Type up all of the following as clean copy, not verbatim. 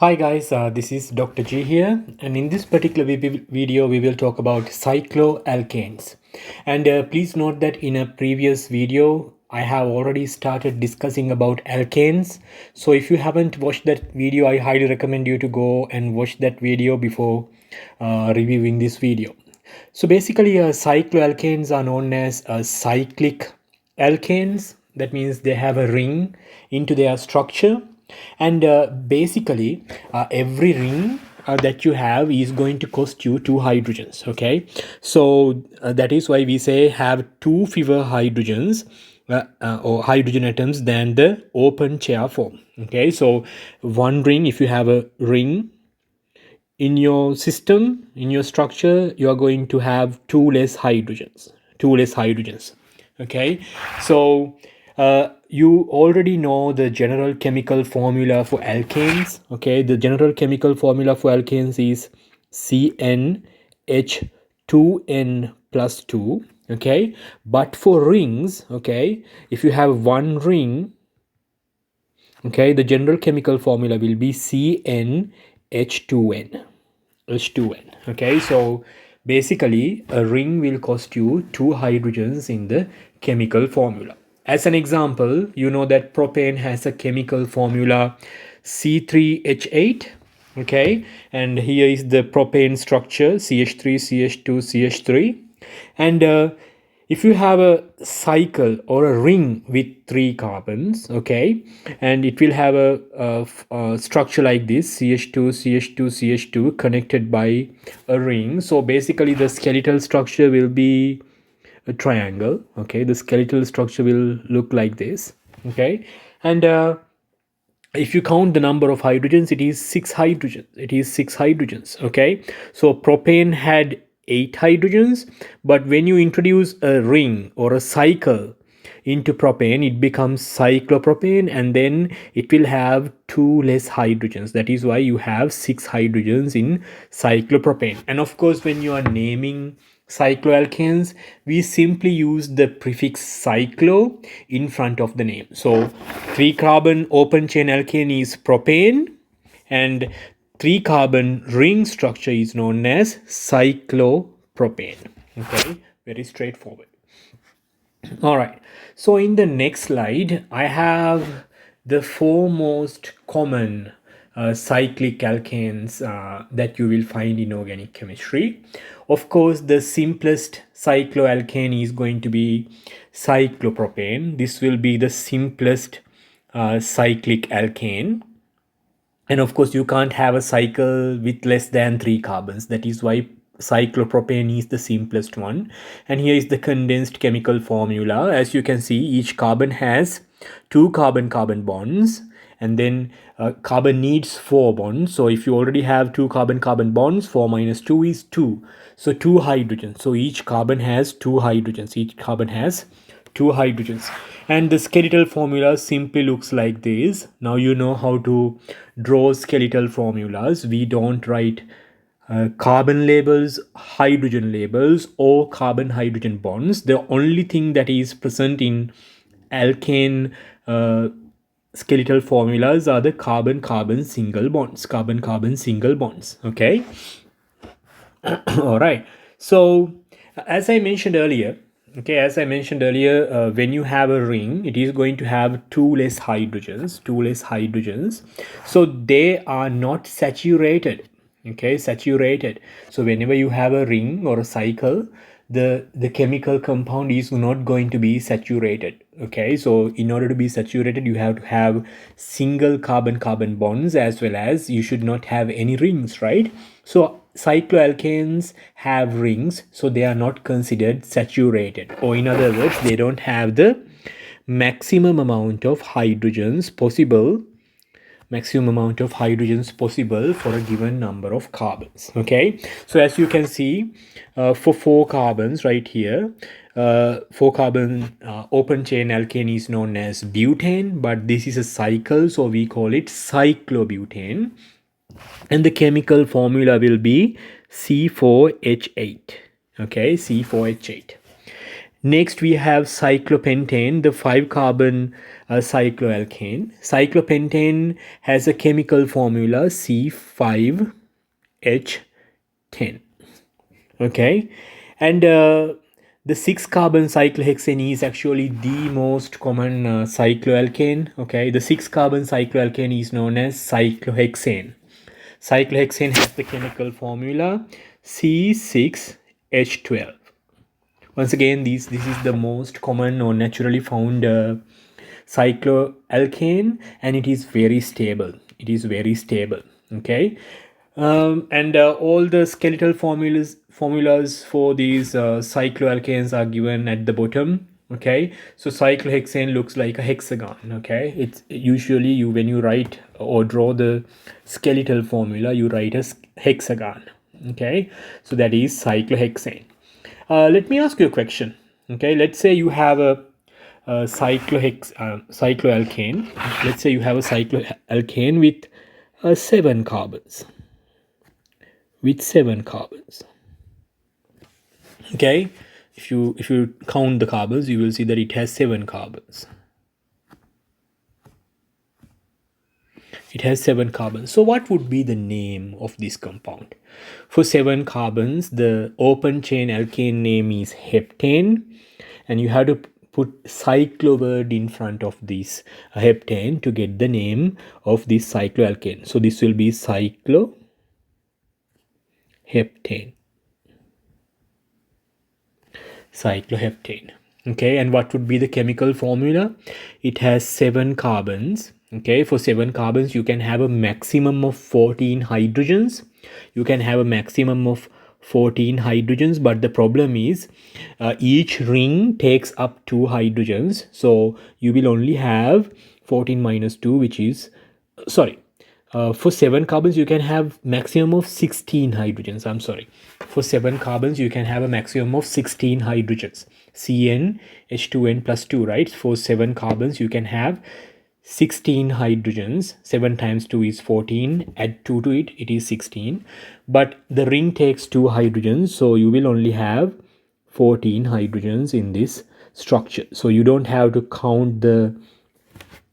Hi guys, this is Dr. G here, and in this particular video we will talk about cycloalkanes. And please note that in a previous video I have already started discussing about alkanes. So if you haven't watched that video, I highly recommend you to go and watch that video before reviewing this video. So basically, cycloalkanes are known as cyclic alkanes. That means they have a ring into their structure, and basically every ring that you have is going to cost you two hydrogens. Okay, so that is why we say have two fewer hydrogens or hydrogen atoms than the open chair form. Okay, so one ring, if you have a ring in your system, in your structure, you are going to have two less hydrogens. Okay, so you already know the general chemical formula for alkanes. Okay, the general chemical formula for alkanes is CnH2n plus 2. Okay, but for rings, okay, if you have one ring, okay, the general chemical formula will be CnH2n. H2n. Okay, so basically a ring will cost you two hydrogens in the chemical formula. As an example, you know that propane has a chemical formula C3H8. Okay, and here is the propane structure CH3, CH2, CH3. And if you have a cycle or a ring with three carbons, okay, and it will have a structure like this, CH2, CH2, CH2 connected by a ring. So basically the skeletal structure will be a triangle. Okay, the skeletal structure will look like this. Okay, and if you count the number of hydrogens, it is six hydrogens. Okay, so propane had 8 hydrogens, but when you introduce a ring or a cycle into propane, it becomes cyclopropane, and then it will have two less hydrogens. That is why you have 6 hydrogens in cyclopropane. And of course, when you are naming cycloalkanes, we simply use the prefix cyclo in front of the name. So 3 carbon open chain alkane is propane, and 3 carbon ring structure is known as cyclopropane. Okay, very straightforward. All right, so in the next slide I have the four most common cyclic alkanes that you will find in organic chemistry. Of course, the simplest cycloalkane is going to be cyclopropane. This will be the simplest cyclic alkane. And of course, you can't have a cycle with less than 3 carbons. That is why cyclopropane is the simplest one. And here is the condensed chemical formula. As you can see, each carbon has 2 carbon-carbon bonds, and then carbon needs 4 bonds. So if you already have 2 carbon-carbon bonds, 4 minus 2 is 2. So 2 hydrogens. So each carbon has 2 hydrogens. Each carbon has 2 hydrogens, and the skeletal formula simply looks like this. Now you know how to draw skeletal formulas. We don't write carbon labels, hydrogen labels, or carbon hydrogen bonds. The only thing that is present in alkane skeletal formulas are the carbon carbon single bonds. Okay. All right, so as I mentioned earlier, when you have a ring, it is going to have two less hydrogens, so they are not saturated. Okay, saturated. So whenever you have a ring or a cycle, the chemical compound is not going to be saturated. Okay, so in order to be saturated, you have to have single carbon carbon bonds, as well as you should not have any rings, right? So cycloalkanes have rings, so they are not considered saturated, or in other words, they don't have the maximum amount of hydrogens possible for a given number of carbons. Okay, so as you can see, for 4 carbons right here, 4 carbon open chain alkane is known as butane, but this is a cycle, so we call it cyclobutane, and the chemical formula will be C4H8. Okay, C4H8. Next, we have cyclopentane, the 5 carbon cycloalkane. Cyclopentane has a chemical formula C5H10. Okay, and the 6 carbon cyclohexane is actually the most common cycloalkane. Okay, the 6 carbon cycloalkane is known as cyclohexane. Cyclohexane has the chemical formula C6H12. Once again, this is the most common or naturally found cycloalkane, and it is very stable. It is very stable. Okay, and all the skeletal formulas for these cycloalkanes are given at the bottom. Okay, so cyclohexane looks like a hexagon. Okay, it's usually you when you write or draw the skeletal formula, you write a hexagon. Okay, so that is cyclohexane. Let me ask you a question. Okay, let's say you have a cycloalkane. Let's say you have a cycloalkane with 7 carbons. With 7 carbons. Okay, if you count the carbons, you will see that it has 7 carbons. It has 7 carbons. So what would be the name of this compound? For 7 carbons, the open chain alkane name is heptane, and you have to put cyclo word in front of this heptane to get the name of this cycloalkane. So this will be cycloheptane. Cycloheptane. Okay, and what would be the chemical formula? It has 7 carbons. Okay, for 7 carbons you can have a maximum of 14 hydrogens. You can have a maximum of 14 hydrogens, but the problem is each ring takes up 2 hydrogens, so you will only have 14 minus 2, which is sorry, for 7 carbons you can have maximum of 16 hydrogens. I'm sorry, for 7 carbons you can have a maximum of 16 hydrogens. CnH2n plus 2, right? For 7 carbons you can have 16 hydrogens. 7 times 2 is 14, add 2 to it, it is 16, but the ring takes 2 hydrogens, so you will only have 14 hydrogens in this structure. So you don't have to count the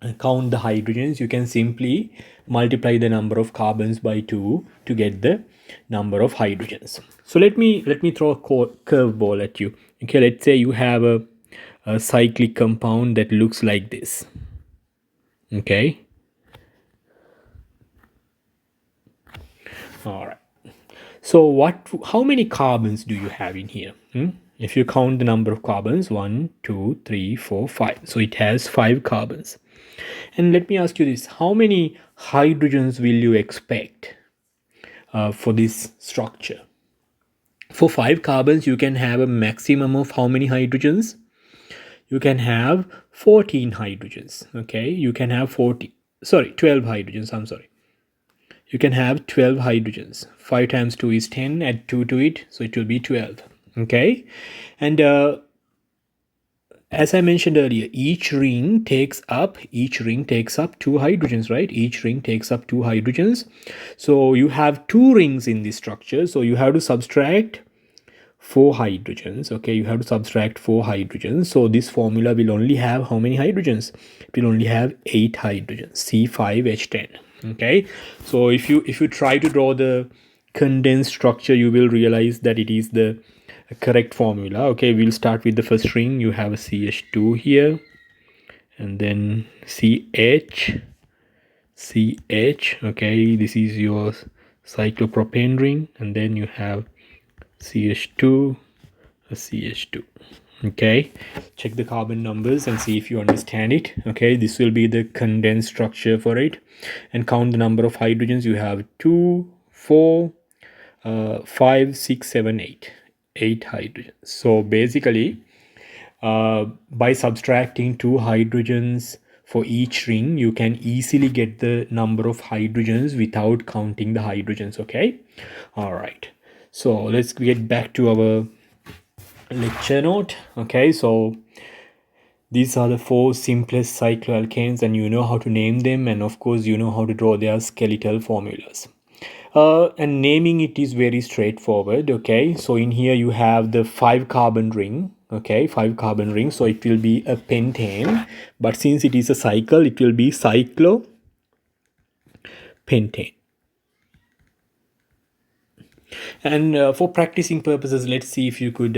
hydrogens. You can simply multiply the number of carbons by 2 to get the number of hydrogens. So let me throw a curveball at you. Okay, let's say you have a cyclic compound that looks like this. Okay, all right, so how many carbons do you have in here? If you count the number of carbons, 1 2 3 4 5, so it has 5 carbons. And let me ask you this, how many hydrogens will you expect for this structure? For 5 carbons you can have a maximum of how many hydrogens? You can have 14 hydrogens. Okay, you can have 12 hydrogens. I'm sorry, you can have 12 hydrogens. 5 times 2 is 10, add 2 to it, so it will be 12. Okay, and as I mentioned earlier, each ring takes up 2 hydrogens, right? Each ring takes up 2 hydrogens. So you have 2 rings in this structure, so you have to subtract 4 hydrogens. Okay, you have to subtract 4 hydrogens. So this formula will only have how many hydrogens? It will only have 8 hydrogens, C5H10. Okay, so if you try to draw the condensed structure, you will realize that it is the correct formula. Okay, we'll start with the first ring. You have a CH2 here, and then CH. Okay, this is your cyclopropane ring, and then you have CH2, a CH2. Okay, check the carbon numbers and see if you understand it. Okay, this will be the condensed structure for it, and count the number of hydrogens. You have 2 4 5 6 7 8 hydrogens. So basically by subtracting 2 hydrogens for each ring, you can easily get the number of hydrogens without counting the hydrogens. Okay, all right, so let's get back to our lecture note. Okay, so these are the 4 simplest cycloalkanes, and you know how to name them, and of course you know how to draw their skeletal formulas. And naming it is very straightforward. Okay, so in here you have the 5 carbon ring. Okay, 5 carbon rings, so it will be a pentane, but since it is a cycle, it will be cyclopentane. And for practicing purposes, let's see if you could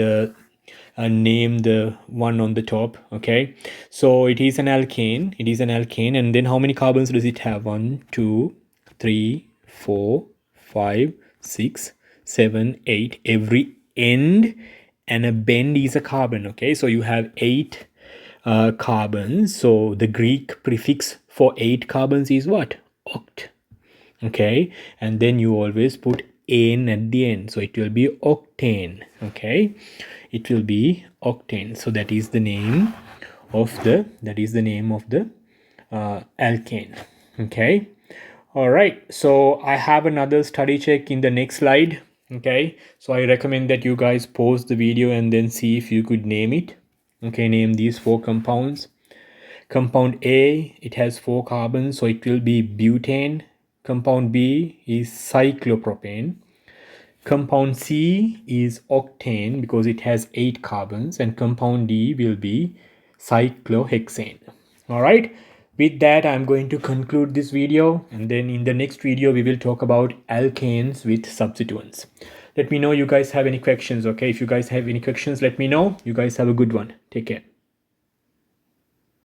name the one on the top. Okay, so it is an alkane. It is an alkane, and then how many carbons does it have? 1, 2, 3, 4, 5, 6, 7, 8. Every end and a bend is a carbon. Okay, so you have 8 carbons. So the Greek prefix for 8 carbons is what? Oct. Okay, and then you always put "ane" at the end, so it will be octane. Okay, it will be octane. So that is the name of the alkane. Okay, all right, so I have another study check in the next slide. Okay, so I recommend that you guys pause the video and then see if you could name it. Okay, name these 4 compounds. Compound A, it has 4 carbons, so it will be butane. Compound B is cyclopropane. Compound C is octane because it has 8 carbons, and compound D will be cyclohexane. All right, with that I'm going to conclude this video, and then in the next video we will talk about alkanes with substituents. Let me know you guys have any questions. Okay, if you guys have any questions, let me know. You guys have a good one. Take care.